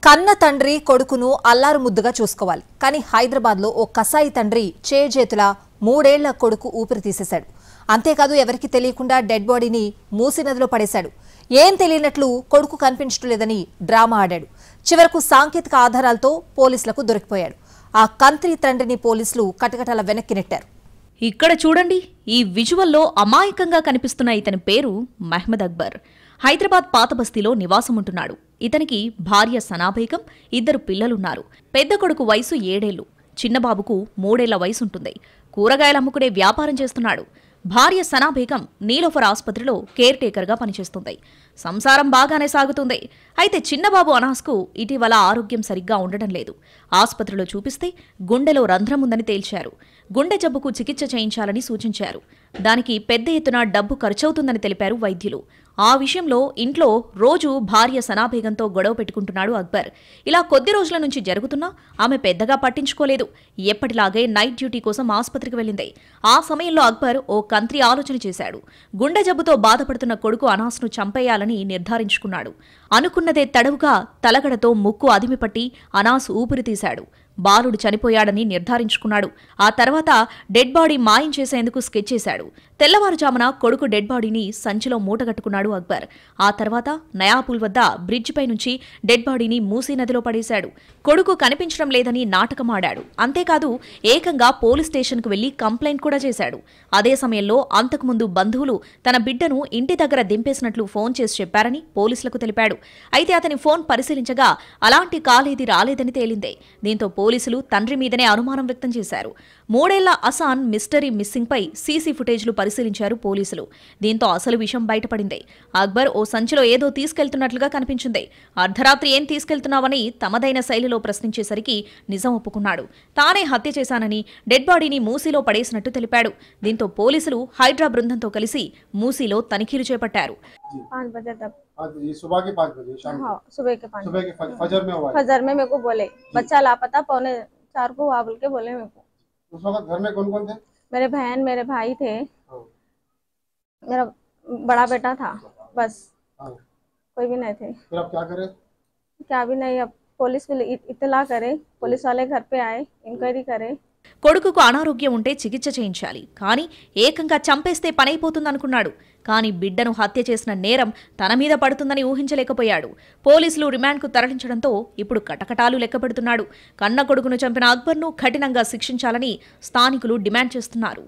కన్న తండ్రి కొడుకును అల్లారు ముద్దుగా చూసుకోవాలి. కానీ హైదరాబాద్లో ఓ కసాయి తండ్రి చేజేతుల 3 ఏళ్ల కొడుకు ఊపిరి తీసేశాడు. అంతేకాదు ఎవరికి తెలియకుండా డెడ్ బాడీని మూసీ నదిలో పడేశాడు. ఏం తెలియనట్లు కొడుకు కనిపించడం లేదని డ్రామా ఆడాడు. చివరకు సాంకేతిక ఆధారాలతో పోలీసులకు దొరికిపోయాడు. ఆ కంత్రి తండ్రిని పోలీసులు కటకటాల వెనక్కి నెట్టారు. ఇక్కడ చూడండి, ఈ విజువల్లో అమాయకంగా కనిపిస్తున్న ఇతని పేరు మహ్మద్ అక్బర్. హైదరాబాద్ పాతబస్తీలో నివాసముంటున్నాడు. ఇతనికి భార్య సనా బేగం, 2 పిల్లలున్నారు. పెద్ద కొడుకు వయసు 7 ఏళ్లు, చిన్నబాబుకు 3 ఏళ్ల వయసుంటుంది. కూరగాయలు అమ్ముకునే వ్యాపారం చేస్తున్నాడు. భార్య సనా బేగం నీలోఫర్ ఆసుపత్రిలో కేర్ టేకర్గా పనిచేస్తుంది. సంసారం బాగానే సాగుతుంది. అయితే చిన్నబాబు అనాస్కు ఇటీవల ఆరోగ్యం సరిగ్గా ఉండడం లేదు. ఆసుపత్రిలో చూపిస్తే గుండెలో రంధ్రం ఉందని తేల్చారు. గుండె జబ్బుకు చికిత్స చేయించాలని సూచించారు. దానికి పెద్ద ఎత్తున డబ్బు ఖర్చవుతుందని తెలిపారు వైద్యులు. ఆ విషయంలో ఇంట్లో రోజు భార్య సనా బేగంతో గొడవ పెట్టుకుంటున్నాడు అక్బర్. ఇలా కొద్ది రోజుల నుంచి జరుగుతున్నా ఆమె పెద్దగా పట్టించుకోలేదు. ఎప్పటిలాగే నైట్ డ్యూటీ కోసం ఆసుపత్రికి వెళ్ళింది. ఆ సమయంలో అక్బర్ ఓ కంత్రి ఆలోచన చేశాడు. గుండె జబ్బుతో బాధపడుతున్న కొడుకు అనాస్ను చంపేయాలని నిర్ధారించుకున్నాడు. అనుకున్నదే తడవుగా తలగడతో ముక్కు అదిమిపట్టి అనాస్ ఊపిరి తీశాడు. బాలుడు చనిపోయాడని నిర్ధారించుకున్నాడు. ఆ తర్వాత డెడ్ బాడీ మాయం చేసేందుకు స్కెచ్ చేశాడు. తెల్లవారుజామున కొడుకు డెడ్ బాడీని సంచిలో మూటగట్టుకున్నాడు అక్బర్. ఆ తర్వాత నయాపూల్ వద్ద బ్రిడ్జిపై నుంచి డెడ్ బాడీని మూసీ నదిలో పడేశాడు. కొడుకు కనిపించడం లేదని నాటకమాడాడు. అంతేకాదు ఏకంగా పోలీస్ స్టేషన్కు వెళ్లి కంప్లైంట్ కూడా చేశాడు. అదే సమయంలో అంతకుముందు బంధువులు తన బిడ్డను ఇంటి దగ్గర దింపేసినట్లు ఫోన్ చేసి చెప్పారని పోలీసులకు తెలిపాడు. అయితే అతని ఫోన్ పరిశీలించగా అలాంటి కాలేది రాలేదని తేలిందే. దీంతో పోలీసులు తండ్రి మీదనే అనుమానం వ్యక్తం చేశారు. 3 ఏళ్ల అసాన్ మిస్టరీ మిస్సింగ్ పై సీసీ ఫుటేజ్లు పరిశీలించారు పోలీసులు. దీంతో అసలు విషయం బయటపడింది. అక్బర్ ఓ సంచిలో ఏదో తీసుకెళ్తున్నట్లుగా కనిపించింది. అర్ధరాత్రి ఏం తీసుకెళ్తున్నావని తమదైన శైలిలో ప్రశ్నించేసరికి నిజం ఒప్పుకున్నాడు. తానే హత్య చేశానని, డెడ్ బాడీని మూసీలో పడేసినట్టు తెలిపాడు. దీంతో పోలీసులు హైడ్రా బృందంతో కలిసి మూసీలో తనిఖీలు చేపట్టారు. 5 बजे तक सुबह के 5 बजे शाम हाँ सुबह के 5 फजर में हुआ है। फजर में मेरे को बोले बच्चा लापता 3:45 को हुआ बोल के बोले मेरे को। उस वक्त घर में कौन कौन थे? मेरे बहन मेरे भाई थे, मेरा बड़ा बेटा था, बस कोई भी नहीं थे। फिर आप क्या करे? क्या भी नहीं, अब पुलिस को इत्तला करे, पुलिस वाले घर पे आए, इंक्वायरी करे। కొడుకుకు అనారోగ్యం ఉంటే చికిత్స చేయించాలి, కానీ ఏకంగా చంపేస్తే పనైపోతుందనుకున్నాడు. కానీ బిడ్డను హత్య చేసిన నేరం తన మీద పడుతుందని ఊహించలేకపోయాడు. పోలీసులు రిమాండ్కు తరలించడంతో ఇప్పుడు కటకటాలు లెక్కపెడుతున్నాడు. కన్న కొడుకును చంపిన అక్బర్ను కఠినంగా శిక్షించాలని స్థానికులు డిమాండ్ చేస్తున్నారు.